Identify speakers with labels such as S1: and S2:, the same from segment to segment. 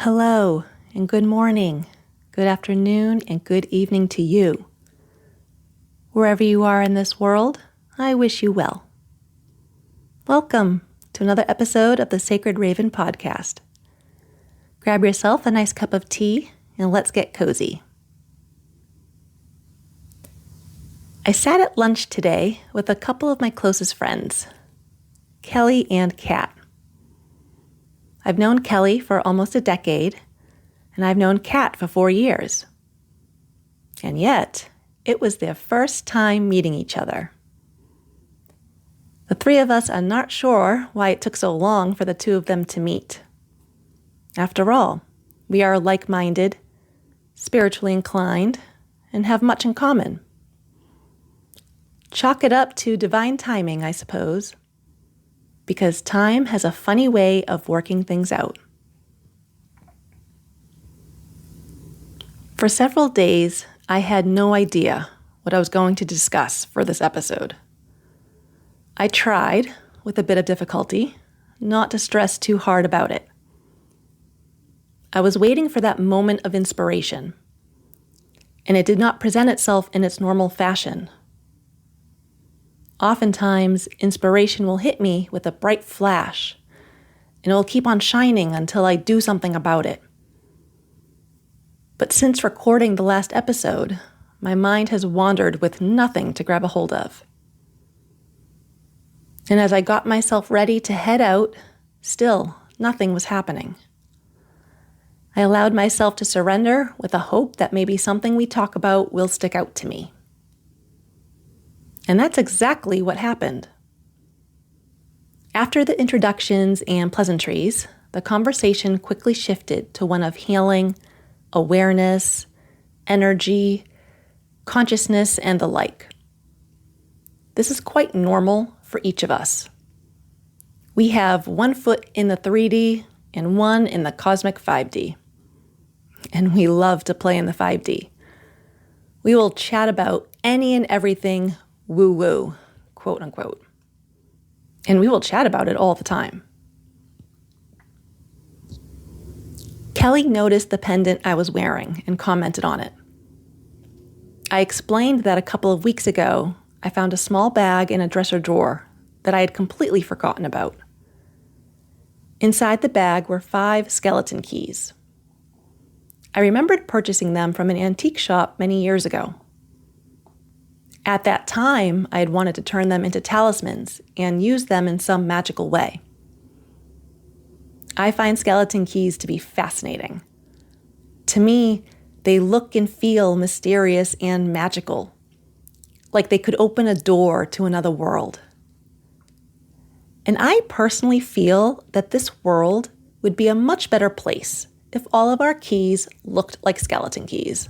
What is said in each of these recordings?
S1: Hello, and good morning, good afternoon, and good evening to you. Wherever you are in this world, I wish you well. Welcome to another episode of the Sacred Raven podcast. Grab yourself a nice cup of tea and let's get cozy. I sat at lunch today with a couple of my closest friends, Kelly and Kat. I've known Kelly for almost a decade, and I've known Kat for 4 years. And yet, it was their first time meeting each other. The three of us are not sure why it took so long for the two of them to meet. After all, we are like-minded, spiritually inclined, and have much in common. Chalk it up to divine timing, I suppose, because time has a funny way of working things out. For several days, I had no idea what I was going to discuss for this episode. I tried, with a bit of difficulty, not to stress too hard about it. I was waiting for that moment of inspiration, and it did not present itself in its normal fashion. Oftentimes, inspiration will hit me with a bright flash, and it will keep on shining until I do something about it. But since recording the last episode, my mind has wandered with nothing to grab a hold of. And as I got myself ready to head out, still nothing was happening. I allowed myself to surrender with a hope that maybe something we talk about will stick out to me. And that's exactly what happened. After the introductions and pleasantries, the conversation quickly shifted to one of healing, awareness, energy, consciousness, and the like. This is quite normal for each of us. We have one foot in the 3D and one in the cosmic 5D. And we love to play in the 5D. We will chat about any and everything woo-woo, quote unquote. And we will chat about it all the time. Kelly noticed the pendant I was wearing and commented on it. I explained that a couple of weeks ago, I found a small bag in a dresser drawer that I had completely forgotten about. Inside the bag were 5 skeleton keys. I remembered purchasing them from an antique shop many years ago. At that time, I had wanted to turn them into talismans and use them in some magical way. I find skeleton keys to be fascinating. To me, they look and feel mysterious and magical, like they could open a door to another world. And I personally feel that this world would be a much better place if all of our keys looked like skeleton keys.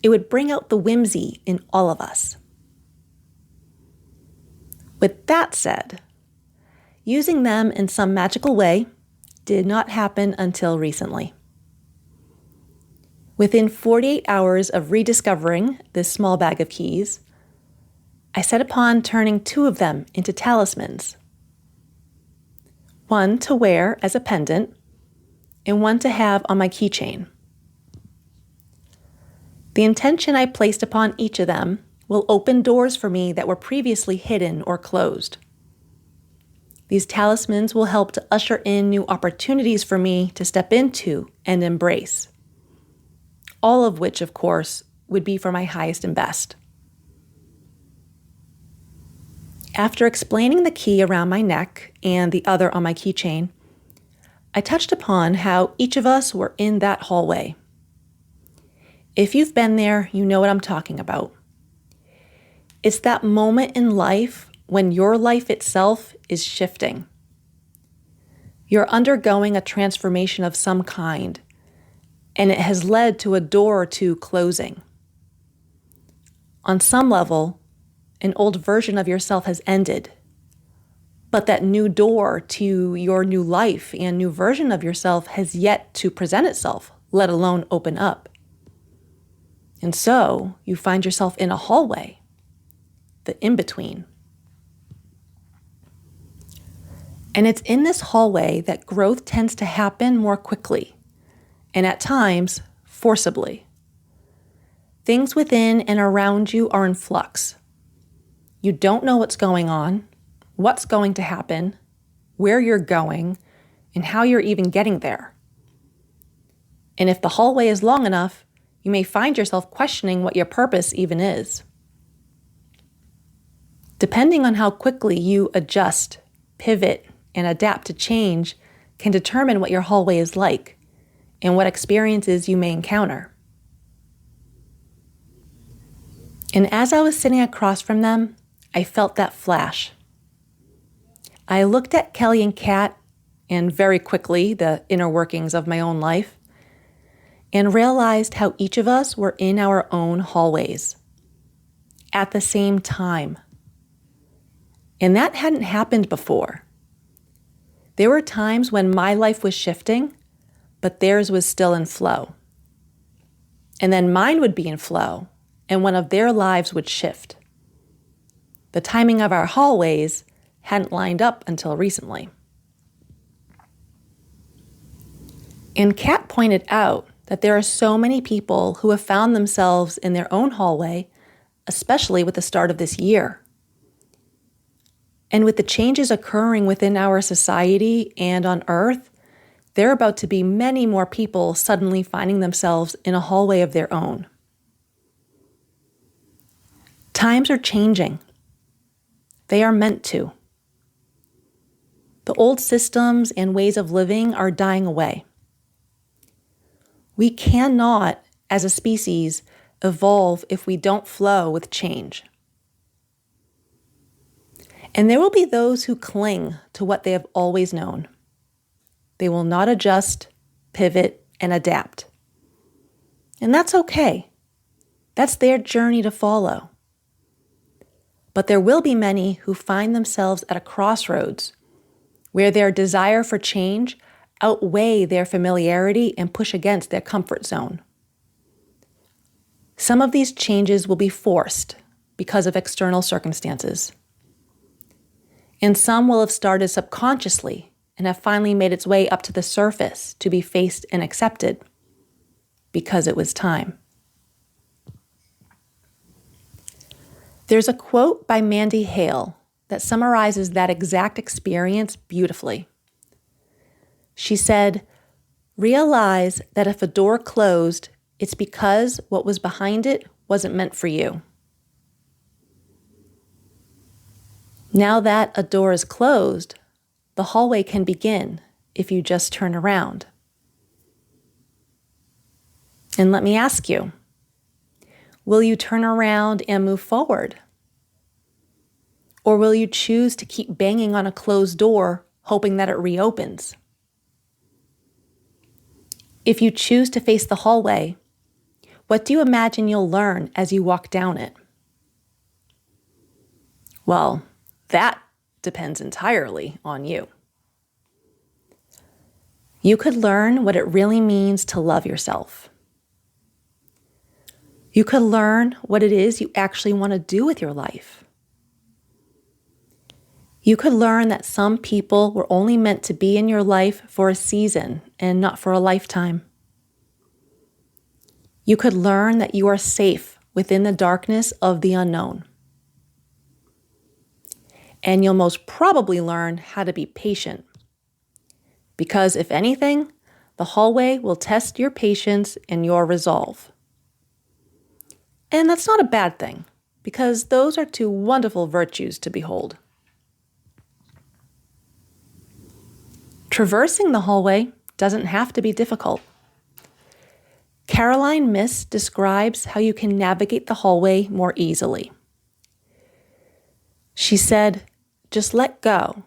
S1: It would bring out the whimsy in all of us. With that said, using them in some magical way did not happen until recently. Within 48 hours of rediscovering this small bag of keys, I set upon turning 2 of them into talismans. One to wear as a pendant, and one to have on my keychain. The intention I placed upon each of them will open doors for me that were previously hidden or closed. These talismans will help to usher in new opportunities for me to step into and embrace. All of which, of course, would be for my highest and best. After explaining the key around my neck and the other on my keychain, I touched upon how each of us were in that hallway. If you've been there, you know what I'm talking about. It's that moment in life when your life itself is shifting. You're undergoing a transformation of some kind, and it has led to a door or two closing. On some level, an old version of yourself has ended, but that new door to your new life and new version of yourself has yet to present itself, let alone open up. And so you find yourself in a hallway, the in-between. And it's in this hallway that growth tends to happen more quickly and at times, forcibly. Things within and around you are in flux. You don't know what's going on, what's going to happen, where you're going, and how you're even getting there. And if the hallway is long enough, you may find yourself questioning what your purpose even is. Depending on how quickly you adjust, pivot, and adapt to change can determine what your hallway is like and what experiences you may encounter. And as I was sitting across from them, I felt that flash. I looked at Kelly and Kat, and very quickly the inner workings of my own life, and realized how each of us were in our own hallways at the same time. And that hadn't happened before. There were times when my life was shifting, but theirs was still in flow. And then mine would be in flow, and one of their lives would shift. The timing of our hallways hadn't lined up until recently. And Kat pointed out that there are so many people who have found themselves in their own hallway, especially with the start of this year. And with the changes occurring within our society and on Earth, there are about to be many more people suddenly finding themselves in a hallway of their own. Times are changing. They are meant to. The old systems and ways of living are dying away. We cannot, as a species, evolve if we don't flow with change. And there will be those who cling to what they have always known. They will not adjust, pivot, and adapt. And that's okay. That's their journey to follow. But there will be many who find themselves at a crossroads where their desire for change outweigh their familiarity and push against their comfort zone. Some of these changes will be forced because of external circumstances. And some will have started subconsciously and have finally made its way up to the surface to be faced and accepted because it was time. There's a quote by Mandy Hale that summarizes that exact experience beautifully. She said, "Realize that if a door closed, it's because what was behind it wasn't meant for you. Now that a door is closed, the hallway can begin if you just turn around." And let me ask you, will you turn around and move forward? Or will you choose to keep banging on a closed door, hoping that it reopens? If you choose to face the hallway, what do you imagine you'll learn as you walk down it? Well, that depends entirely on you. You could learn what it really means to love yourself. You could learn what it is you actually want to do with your life. You could learn that some people were only meant to be in your life for a season and not for a lifetime. You could learn that you are safe within the darkness of the unknown. And you'll most probably learn how to be patient. Because if anything, the hallway will test your patience and your resolve. And that's not a bad thing, because those are two wonderful virtues to behold. Traversing the hallway doesn't have to be difficult. Caroline Myss describes how you can navigate the hallway more easily. She said, "Just let go.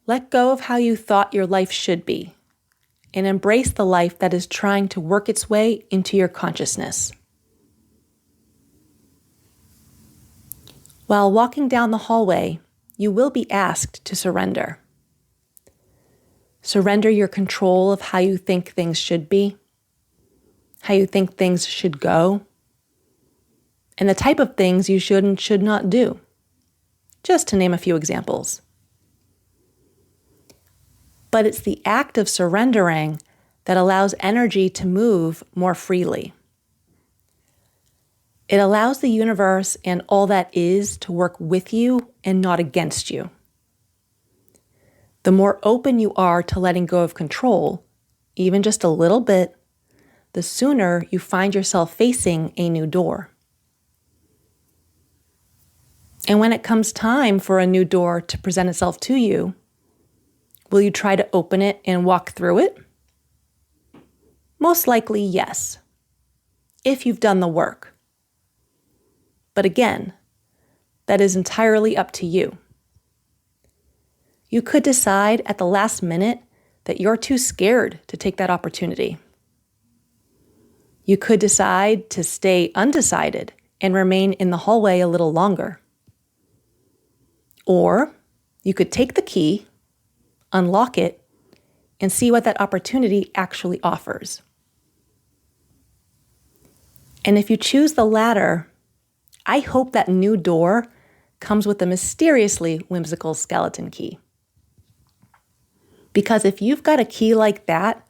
S1: Let go of how you thought your life should be, and embrace the life that is trying to work its way into your consciousness." While walking down the hallway, you will be asked to surrender. Surrender your control of how you think things should be, how you think things should go, and the type of things you should and should not do, just to name a few examples. But it's the act of surrendering that allows energy to move more freely. It allows the universe and all that is to work with you and not against you. The more open you are to letting go of control, even just a little bit, the sooner you find yourself facing a new door. And when it comes time for a new door to present itself to you, will you try to open it and walk through it? Most likely, yes, if you've done the work. But again, that is entirely up to you. You could decide at the last minute that you're too scared to take that opportunity. You could decide to stay undecided and remain in the hallway a little longer. Or you could take the key, unlock it, and see what that opportunity actually offers. And if you choose the latter, I hope that new door comes with a mysteriously whimsical skeleton key. Because if you've got a key like that,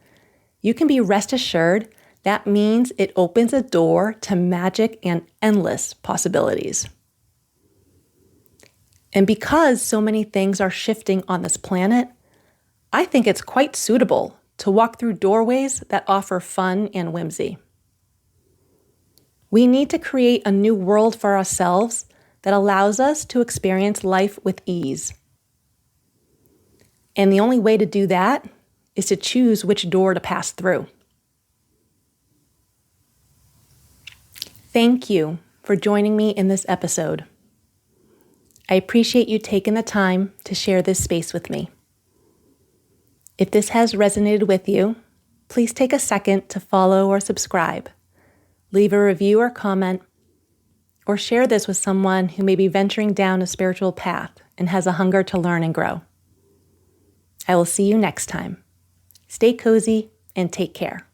S1: you can be rest assured that means it opens a door to magic and endless possibilities. And because so many things are shifting on this planet, I think it's quite suitable to walk through doorways that offer fun and whimsy. We need to create a new world for ourselves that allows us to experience life with ease. And the only way to do that is to choose which door to pass through. Thank you for joining me in this episode. I appreciate you taking the time to share this space with me. If this has resonated with you, please take a second to follow or subscribe. Leave a review or comment, or share this with someone who may be venturing down a spiritual path and has a hunger to learn and grow. I will see you next time. Stay cozy and take care.